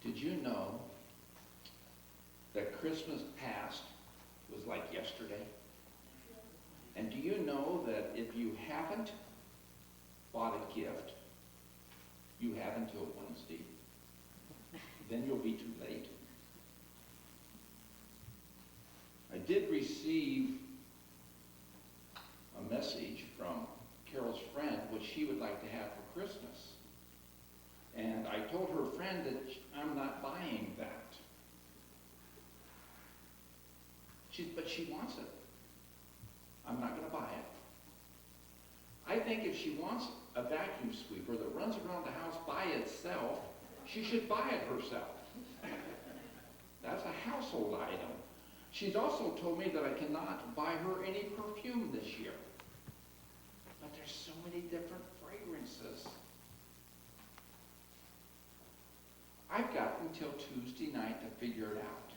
Did you know that Christmas past was like yesterday? And do you know that if you haven't bought a gift, you have until Wednesday? Then you'll be too late. I did receive a message from Carol's friend what she would like to have for Christmas. And I told her friend that I'm not buying that. But she wants it. I'm not going to buy it. I think if she wants a vacuum sweeper that runs around the house by itself, she should buy it herself. That's a household item. She's also told me that I cannot buy her any perfume this year. But there's so many different fragrances. I've got until Tuesday night to figure it out.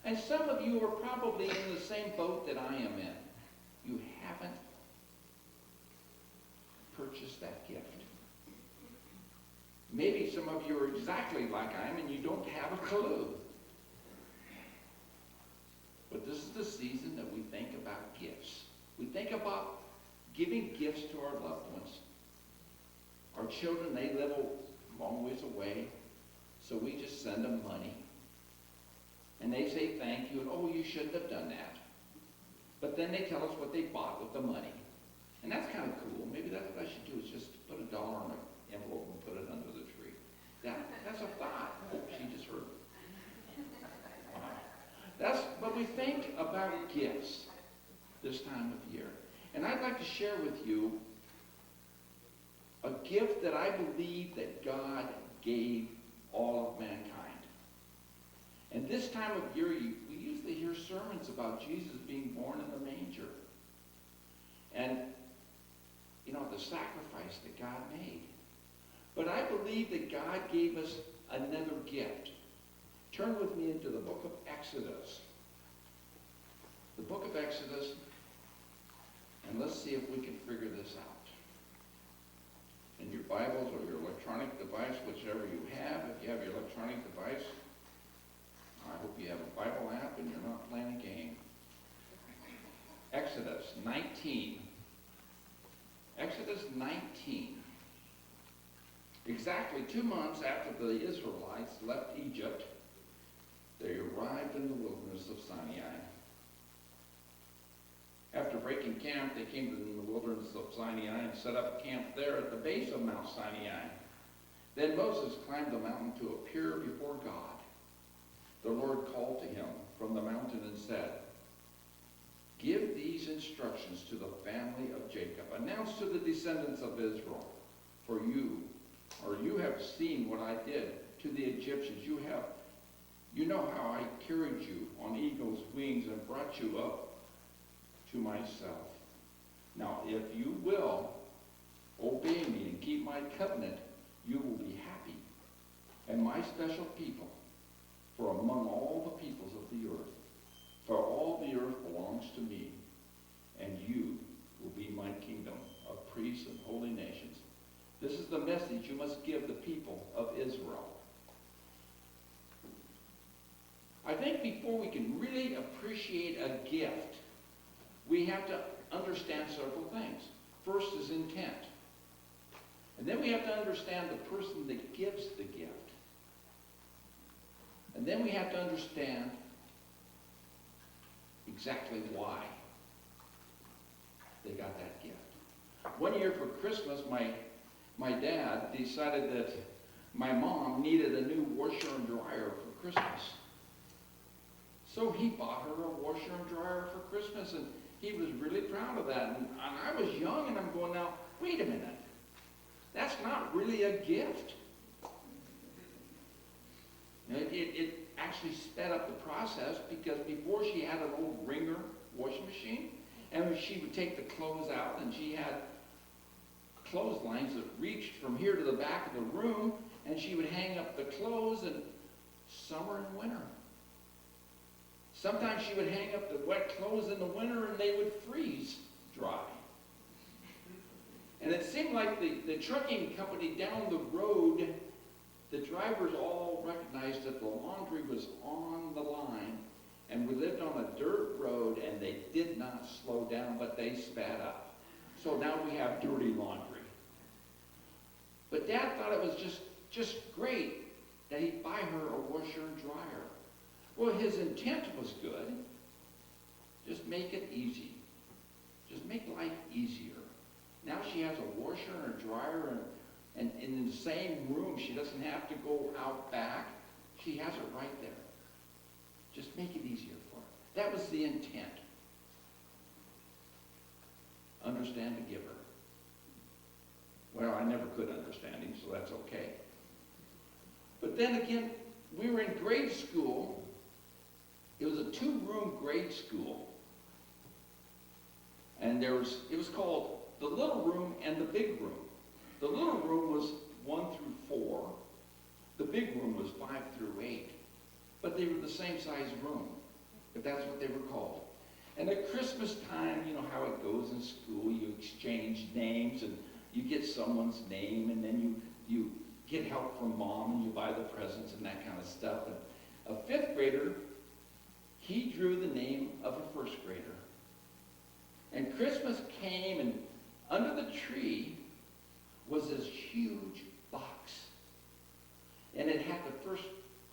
And some of you are probably in the same boat that I am in. You haven't purchased that gift. Maybe some of you are exactly like I am and you don't have a clue. But this is the season that we think about gifts. We think about giving gifts to our loved ones. Our children, they live a long ways away, so we just send them money. And they say thank you, and oh, you shouldn't have done that. But then they tell us what they bought with the money. And that's kind of cool. Maybe that's what I should do, is just put $1 in an envelope and put it under the tree. That's a thought. Oh, she just heard it. But we think about gifts this time of year. And I'd like to share with you a gift that I believe that God gave all of mankind. And this time of year, we usually hear sermons about Jesus being born in the manger. And, the sacrifice that God made. But I believe that God gave us another gift. Turn with me into the book of Exodus. The book of Exodus, and let's see if we can figure this out. In your Bibles or your electronic device, whichever you have, if you have your electronic device, I hope you have a Bible app and you're not playing a game. Exodus 19. Exodus 19. Exactly 2 months after the Israelites left Egypt, they arrived in the wilderness of Sinai. After breaking camp, they came to the wilderness of Sinai and set up camp there at the base of Mount Sinai. Then Moses climbed the mountain to appear before God. The Lord called to him from the mountain and said, "Give these instructions to the family of Jacob. Announce to the descendants of Israel, for you have seen what I did to the Egyptians. You know how I carried you on eagle's wings and brought you up to myself. Now, if you will obey me and keep my covenant, you will be happy and my special people, for among all the peoples of the earth, for all the earth belongs to me, and you will be my kingdom of priests and holy nations." This is the message you must give the people of Israel. I think before we can really appreciate a gift, we have to understand several things. First is intent. And then we have to understand the person that gives the gift. And then we have to understand exactly why they got that gift. One year for Christmas, my dad decided that my mom needed a new washer and dryer for Christmas. So he bought her a washer and dryer for Christmas, and he was really proud of that. And I was young, and I'm going, now, wait a minute. That's not really a gift. It actually sped up the process, because before she had an old Ringer washing machine, and she would take the clothes out, and she had clotheslines that reached from here to the back of the room, and she would hang up the clothes in summer and winter. Sometimes she would hang up the wet clothes in the winter, and they would freeze dry. And it seemed like the trucking company down the road, the drivers all recognized that the laundry was on the line, and we lived on a dirt road, and they did not slow down, but they sped up. So now we have dirty laundry. But Dad thought it was just great that he'd buy her a washer and dryer. Well, his intent was good. Just make it easy. Just make life easier. Now she has a washer and a dryer, and in the same room, she doesn't have to go out back. She has it right there. Just make it easier for her. That was the intent. Understand the giver. Well, I never could understand him, so that's okay. But then again, we were in grade school. It was a 2-room grade school. And it was called the little room and the big room. The little room was 1 through 4. The big room was 5 through 8. But they were the same size room, if that's what they were called. And at Christmas time, you know how it goes in school, you exchange names, and you get someone's name, and then you get help from Mom, and you buy the presents and that kind of stuff. And a 5th grader, he drew the name of a 1st grader. And Christmas came, and under the tree was this huge box. And it had the 1st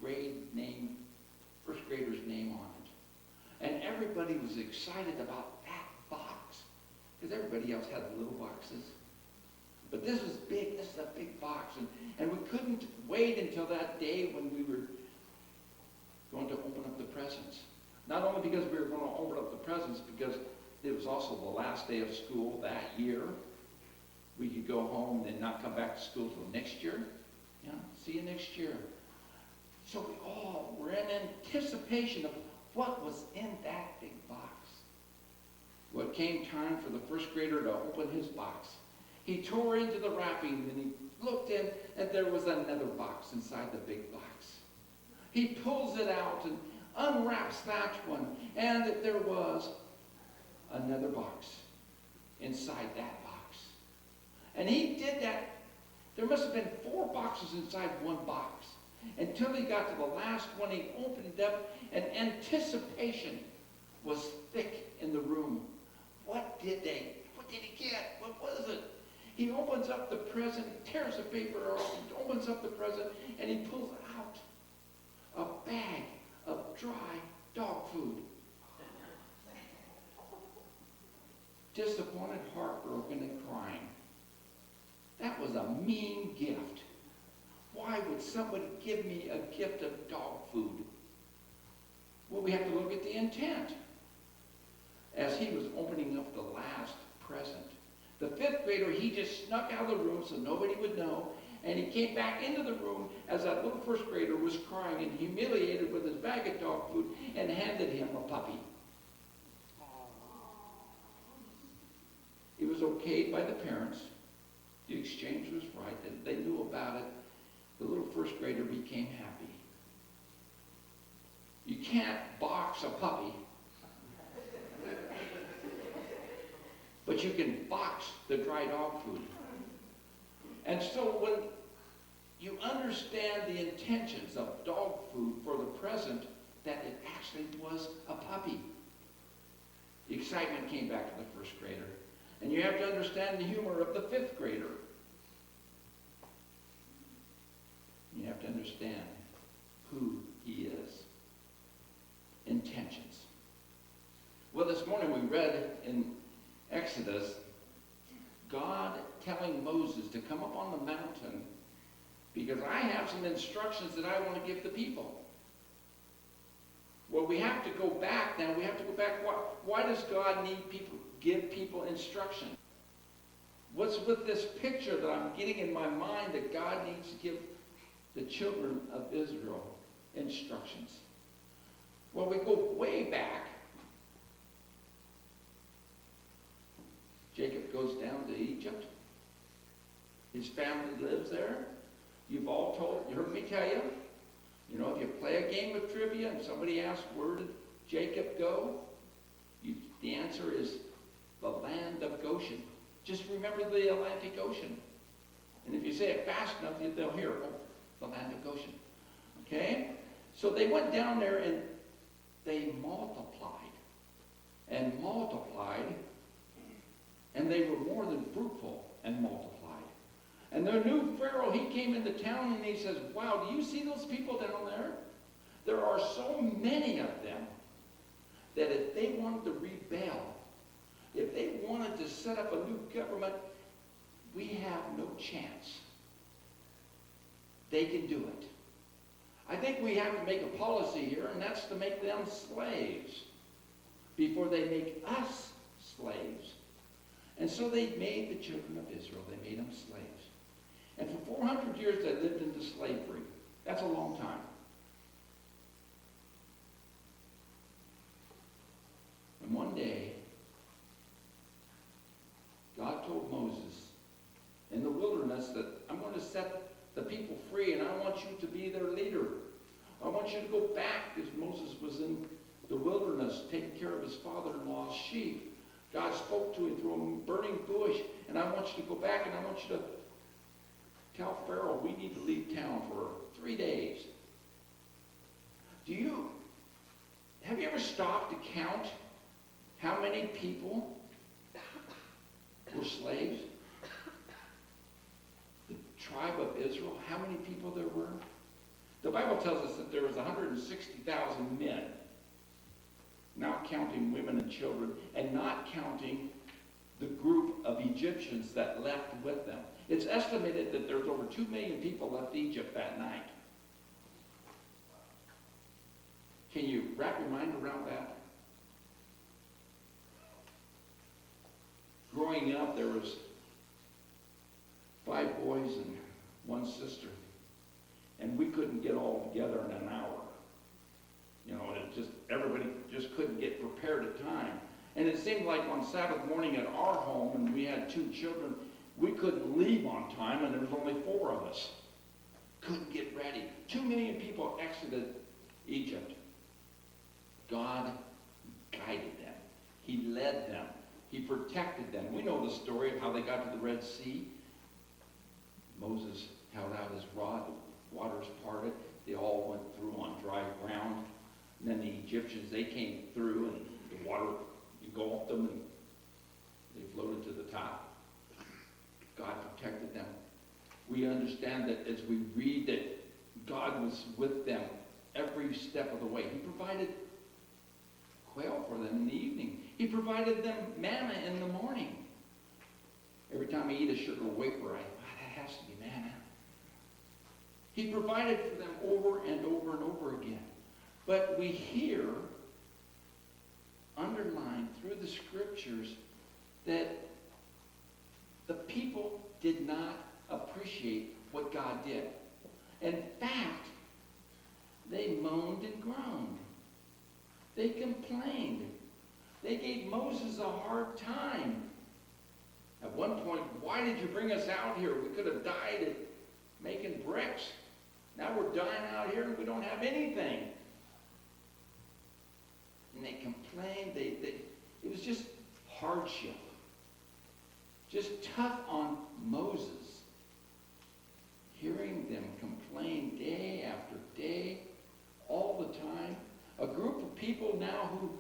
grader's name on it. And everybody was excited about that box, because everybody else had little boxes. But this was big. This is a big box. And we couldn't wait until that day when we were going to open up the presents. Not only because we were going to open up the presents, because it was also the last day of school that year. We could go home and then not come back to school till next year. Yeah, see you next year. So we all were in anticipation of what was in that big box. Well, it came time for the 1st grader to open his box. He tore into the wrapping, and he looked in, and there was another box inside the big box. He pulls it out and unwraps that one, and there was another box inside that box. And he did that. There must have been 4 boxes inside one box, until he got to the last one. He opened it up, and anticipation was thick in the room. What did he get? What was it? He opens up the present, he tears the paper off, he opens up the present, and he pulls out a bag of dry dog food. Disappointed, heartbroken, and crying. That was a mean gift. Why would somebody give me a gift of dog food? Well, we have to look at the intent. As he was opening up the last present, the 5th grader, he just snuck out of the room so nobody would know, and he came back into the room as that little 1st grader was crying and humiliated with his bag of dog food, and handed him a puppy. It was okayed by the parents. The exchange was right. They knew about it. The little 1st grader became happy. You can't box a puppy, but you can box the dry dog food. And so when you understand the intentions of dog food for the present, that it actually was a puppy, the excitement came back to the 1st grader. And you have to understand the humor of the 5th grader. You have to understand who he is. Intentions. Well, this morning we read in Exodus, God telling Moses to come up on the mountain because I have some instructions that I want to give the people. Well, we have to go back now. We have to go back. Why does God need give people instruction? What's with this picture that I'm getting in my mind that God needs to give the children of Israel instructions? Well, we go way back. Jacob goes down to Egypt. His family lives there. You've all you heard me tell you, if you play a game of trivia and somebody asks, where did Jacob go? The answer is the land of Goshen. Just remember the Atlantic Ocean. And if you say it fast enough, they'll hear, the land of Goshen. So they went down there and they multiplied and multiplied, and they were more than fruitful and multiplied. And the new Pharaoh, he came into town and he says, wow, do you see those people down there? There are so many of them that if they wanted to rebel, if they wanted to set up a new government, we have no chance. They can do it. I think we have to make a policy here, and that's to make them slaves before they make us slaves. And so they made the children of Israel, they made them slaves. And for 400 years they lived into slavery. That's a long time. And one day, God told Moses in the wilderness that I'm going to set the people free, and I want you to be their leader. I want you to go back, because Moses was in the wilderness taking care of his father-in-law's sheep. God spoke to him through a burning bush, and I want you to go back, and I want you to tell Pharaoh we need to leave town for 3 days. Have you ever stopped to count how many people were slaves? The tribe of Israel, how many people there were? The Bible tells us that there was 160,000 men, not counting women and children, and not counting the group of Egyptians that left with them. It's estimated that there's over 2 million people left Egypt that night. Can you wrap your mind around that? Growing up, there was 5 boys and 1 sister. And we couldn't get all together in an hour. You know, everybody just couldn't get prepared at time. And it seemed like on Sabbath morning at our home, and we had 2 children, we couldn't leave on time, and there was only 4 of us. Couldn't get ready. 2 million people exited Egypt. God guided them. He led them. He protected them. We know the story of how they got to the Red Sea. Moses held out his rod, the waters parted, they all went through on dry ground. And then the Egyptians, they came through, and the water engulfed them, and they floated to the top. God protected them. We understand that as we read that God was with them every step of the way. He provided quail for them in the evening. He provided them manna in the morning. Every time I eat a sugar wafer, that has to be manna. He provided for them over and over and over again. But we hear, underlined through the scriptures, that the people did not appreciate what God did. In fact, they moaned and groaned. They complained. They gave Moses a hard time. At one point, why did you bring us out here? We could have died at making bricks. Now we're dying out here and we don't have anything. And they complained. It was just hardship. Just tough on Moses. Hearing them complain day after day, all the time. A group of people now who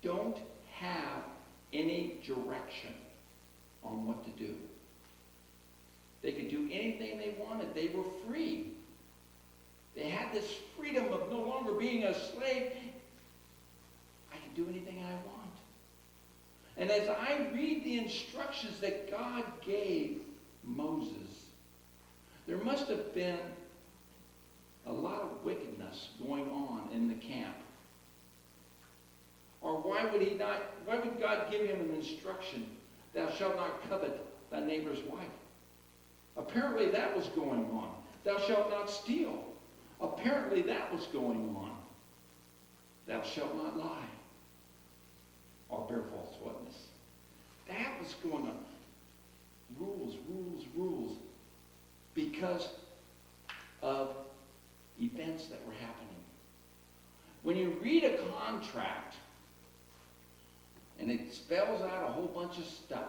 don't have any direction on what to do. They could do anything they wanted. They were free. They had this freedom of no longer being a slave. I can do anything I want. And as I read the instructions that God gave Moses, there must have been a lot of wickedness going on in the camp. Or why would God give him an instruction, thou shalt not covet thy neighbor's wife? Apparently that was going on. Thou shalt not steal. Apparently that was going on. Thou shalt not lie or bear false witness. That was going on. Rules, rules, rules. Because of events that were happening. When you read a contract and it spells out a whole bunch of stuff,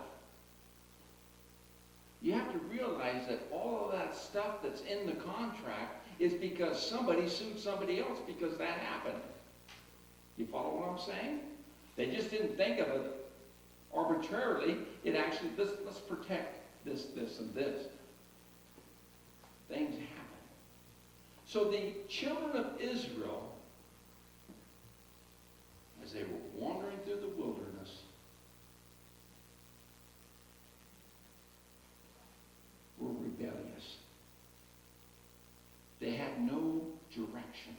you have to realize that all of that stuff that's in the contract is because somebody sued somebody else because that happened. You follow what I'm saying? They just didn't think of it arbitrarily. It actually, let's protect this, and this. Things happen. So the children of Israel, as they were wandering through the wilderness, were rebellious. They had no direction.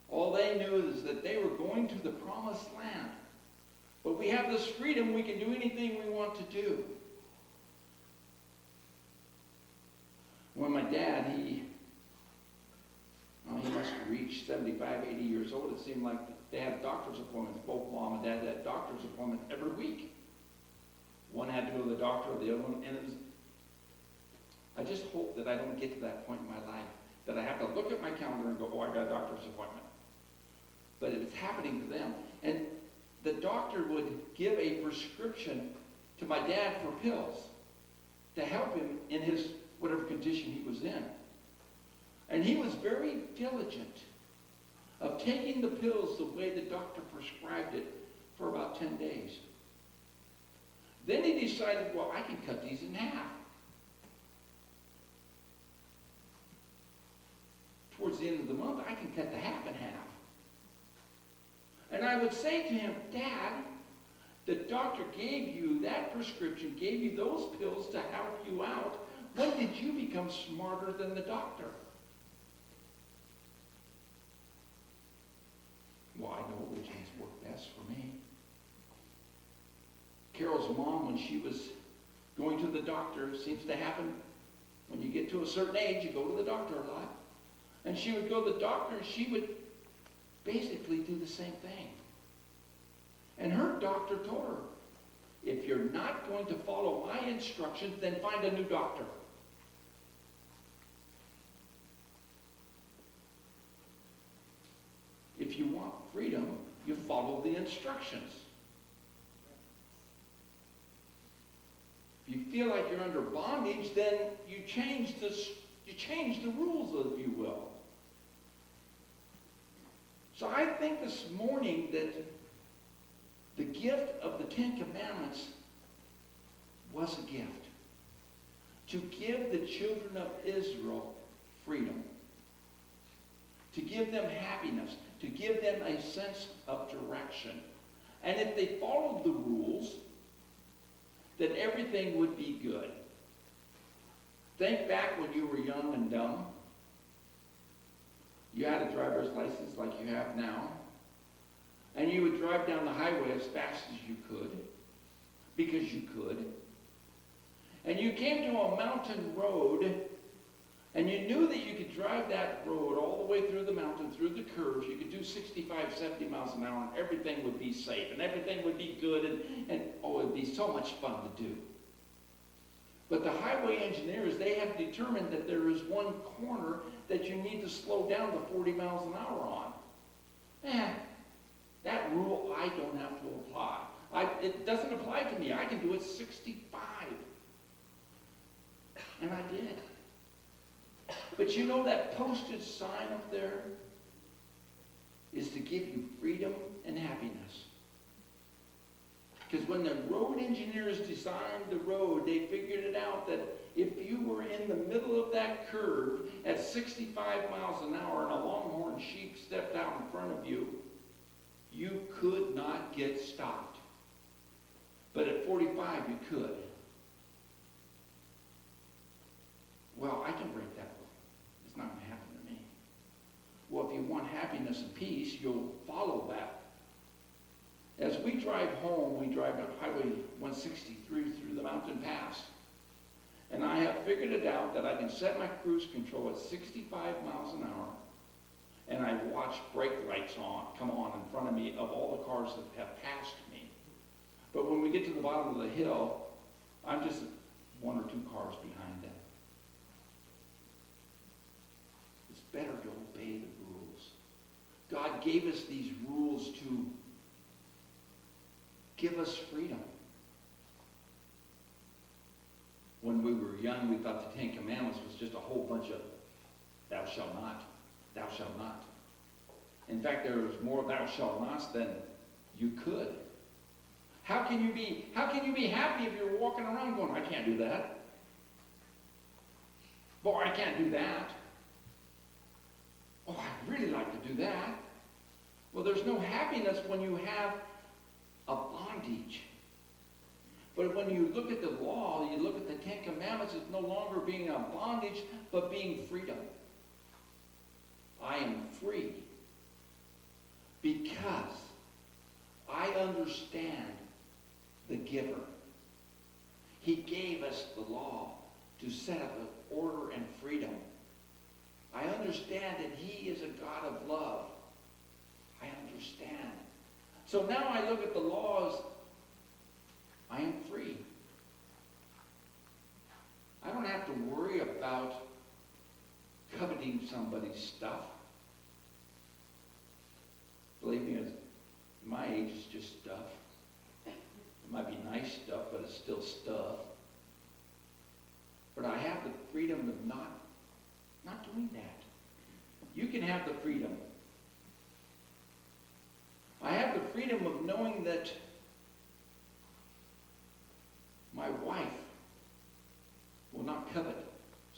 All they knew is that they were going to the promised land. But we have this freedom, we can do anything we want to do. When my dad, he must have reached 75, 80 years old. It seemed like they had doctor's appointments. Both mom and dad had doctor's appointments every week. One had to go to the doctor, the other one, and it was, I just hope that I don't get to that point in my life, that I have to look at my calendar and go, oh, I got a doctor's appointment. But it's happening to them. And the doctor would give a prescription to my dad for pills to help him in his whatever condition he was in. And he was very diligent of taking the pills the way the doctor prescribed it for about 10 days. Then he decided, well, I can cut these in half. Towards the end of the month, I can cut the half in half. And I would say to him, Dad, the doctor gave you that prescription, gave you those pills to help you out. When did you become smarter than the doctor? Well, I know which ones work best for me. Carol's mom, when she was going to the doctor, seems to happen when you get to a certain age, you go to the doctor a lot. And she would go to the doctor and she would basically do the same thing. And her doctor told her, if you're not going to follow my instructions, then find a new doctor. If you want freedom, you follow the instructions. If you feel like you're under bondage, then you change the rules, if you will. So I think this morning that the gift of the Ten Commandments was a gift. To give the children of Israel freedom. To give them happiness. To give them a sense of direction. And if they followed the rules, then everything would be good. Think back when you were young and dumb. You had a driver's license like you have now. And you would drive down the highway as fast as you could. Because you could. And you came to a mountain road. And you knew that you could drive that road all the way through the mountain, through the curves. You could do 65, 70 miles an hour, and everything would be safe, and everything would be good, and it would be so much fun to do. But the highway engineers, they have determined that there is one corner that you need to slow down to 40 miles an hour on. That rule I don't have to apply. It doesn't apply to me. I can do it 65. And I did. But you know that posted sign up there is to give you freedom and happiness. Because when the road engineers designed the road, they figured it out that if you were in the middle of that curve at 65 miles an hour and a longhorn sheep stepped out in front of you, you could not get stopped. But at 45, you could. Well, I can break that rule. It's not going to happen to me. Well, if you want happiness and peace, you'll follow that. As we drive home, we drive down Highway 163 through the mountain pass. And I have figured it out that I can set my cruise control at 65 miles an hour, and I watch brake lights come on in front of me of all the cars that have passed me. But when we get to the bottom of the hill, I'm just one or two cars behind them. It's better to obey the rules. God gave us these rules to give us freedom. When we were young, we thought the Ten Commandments was just a whole bunch of thou shalt not, thou shalt not. In fact, there's more thou shalt nots than you could. How can you be happy if you're walking around going, I can't do that? Boy, I can't do that. Oh, I'd really like to do that. Well, there's no happiness when you have a bondage. But when you look at the law, you look at the Ten Commandments, it's no longer being a bondage, but being freedom. I am free because I understand the giver. He gave us the law to set up an order and freedom. I understand that he is a God of love. I understand. So now I look at the laws. I am free. I don't have to worry about coveting somebody's stuff. Believe me, at my age, it's just stuff. It might be nice stuff, but it's still stuff. But I have the freedom of not doing that. You can have the freedom. I have the freedom of knowing that my wife will not covet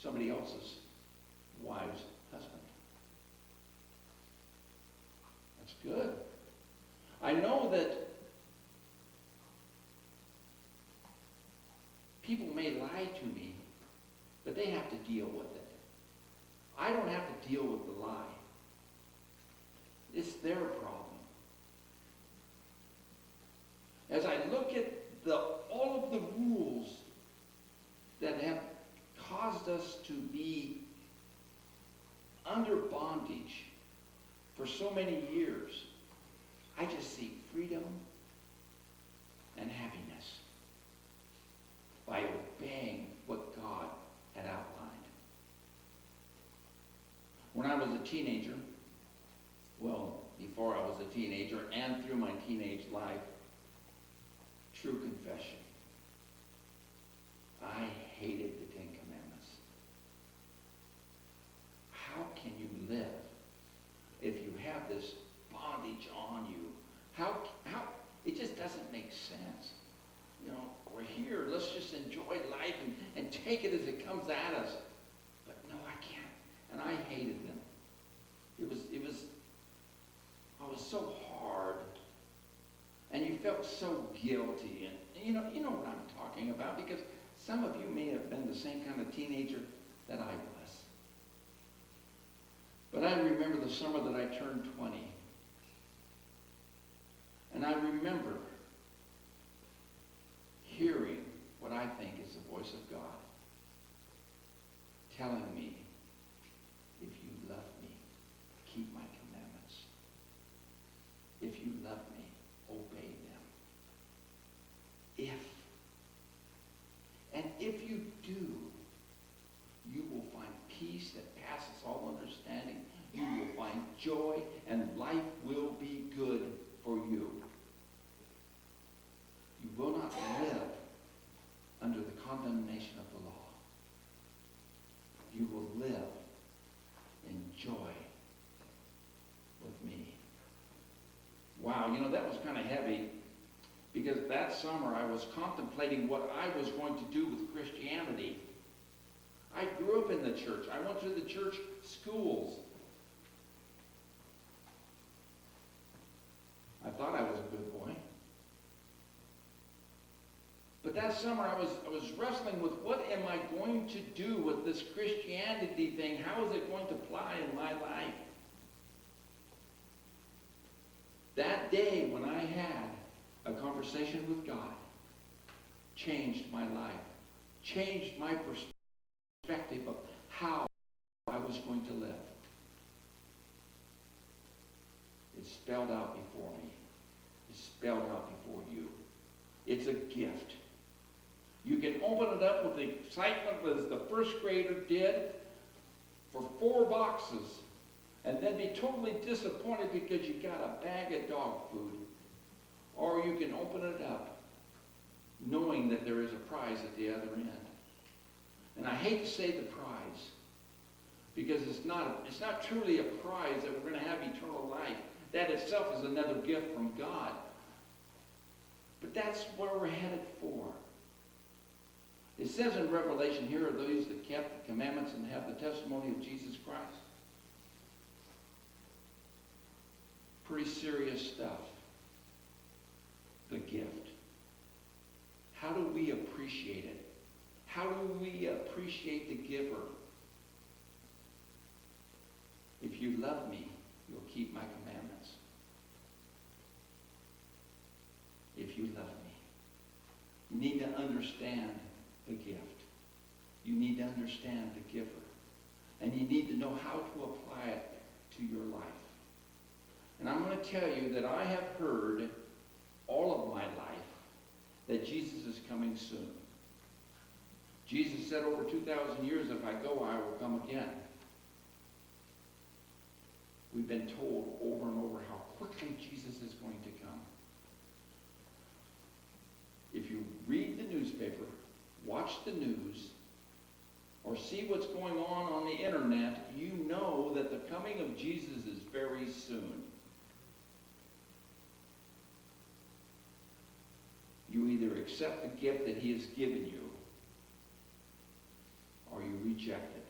somebody else's wife's husband. That's good. I know that people may lie to me, but they have to deal with it. I don't have to deal with the lie. It's their problem. As I look at all of the rules that have caused us to be under bondage for so many years, I just see freedom and happiness by obeying what God had outlined. When I was a teenager, well, before I was a teenager and through my teenage life, true confession, I hated the Ten Commandments. How can you live if you have this bondage on you? How it just doesn't make sense. You know, we're here, let's just enjoy life and take it as it comes at us. But no, I can't. And I hated them. I was so hard. And you felt so guilty. And you know what I'm talking about, because some of you may have been the same kind of teenager that I was. But I remember the summer that I turned 20. And I remember hearing what I think is the voice of God telling me, if you love me, keep my commandments. If you love me, obey them. If you do, you will find peace that passes all understanding. You will find joy, and life will be good for you. You will not live under the condemnation of the law. You will live in joy with me. Wow, that was kind of heavy, because that summer I was contemplating what I was going to do with Christianity. I grew up in the church. I went to the church schools. I thought I was a good boy. But that summer I was wrestling with, what am I going to do with this Christianity thing? How is it going to apply in my life? That day when I had a conversation with God changed my life, changed my perspective of how I was going to live. It's spelled out before me. It's spelled out before you. It's a gift. You can open it up with the excitement as the first grader did for 4 boxes, and then be totally disappointed because you got a bag of dog food. Or you can open it up knowing that there is a prize at the other end. And I hate to say the prize, Because it's not truly a prize that we're going to have eternal life. That itself is another gift from God. But that's where we're headed for. It says in Revelation, here are those that kept the commandments and have the testimony of Jesus Christ. Pretty serious stuff. The gift. How do we appreciate it? How do we appreciate the giver? If you love me, you'll keep my commandments. If you love me. You need to understand the gift. You need to understand the giver. And you need to know how to apply it to your life. And I'm going to tell you that I have heard all of my life that Jesus is coming soon. Jesus said over 2,000 years, if I go, I will come again. We've been told over and over how quickly Jesus is going to come. If you read the newspaper, watch the news, or see what's going on the internet, you know that the coming of Jesus is very soon. You either accept the gift that he has given you, or you reject it.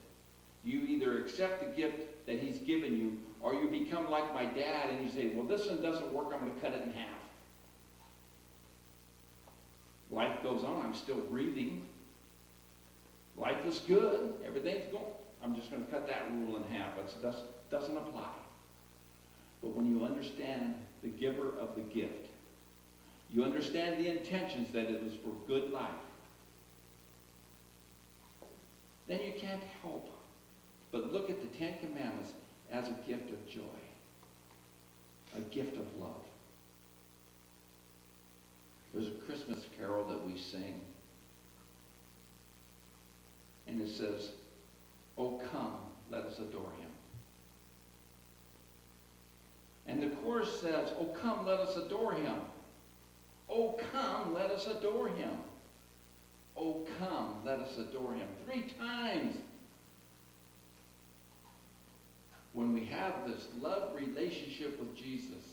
You either accept the gift that he's given you, or you become like my dad and you say, well, this one doesn't work, I'm going to cut it in half. Life goes on, I'm still breathing. Life is good, everything's going. I'm just going to cut that rule in half. It doesn't apply. But when you understand the giver of the gift, you understand the intentions that it is for good life, then you can't help but look at the Ten Commandments as a gift of joy, a gift of love. There's a Christmas carol that we sing, and it says, "Oh, come, let us adore him." And the chorus says, "Oh, come, let us adore him. Oh, come, let us adore him. Oh, come, let us adore him." 3 times. When we have this love relationship with Jesus,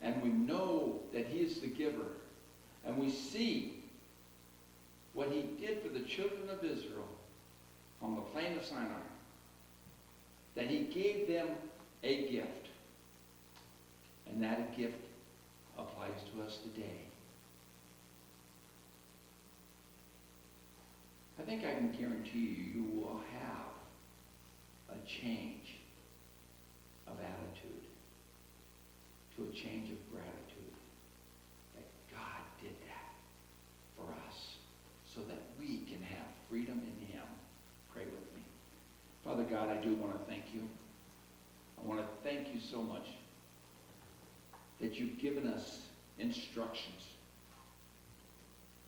and we know that he is the giver, and we see what he did for the children of Israel on the plain of Sinai, that he gave them a gift, and that gift applies to us today. I think I can guarantee you will have a change of attitude to a change of gratitude. That God did that for us so that we can have freedom in him. Pray with me. Father God, I do want to thank you. I want to thank you so much that you've given us instructions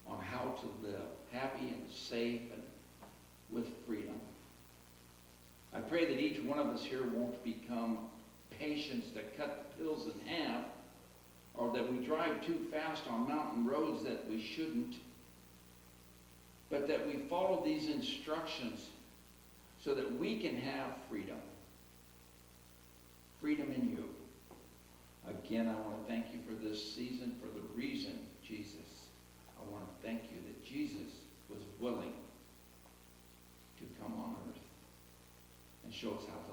on how to live happy and safe and with freedom. I pray that each one of us here won't become patients that cut the pills in half, or that we drive too fast on mountain roads that we shouldn't, but that we follow these instructions so that we can have freedom. Freedom in you. Again, I want to thank you for this season, for the reason, Jesus. I want to thank you that Jesus was willing to come on earth and show us how to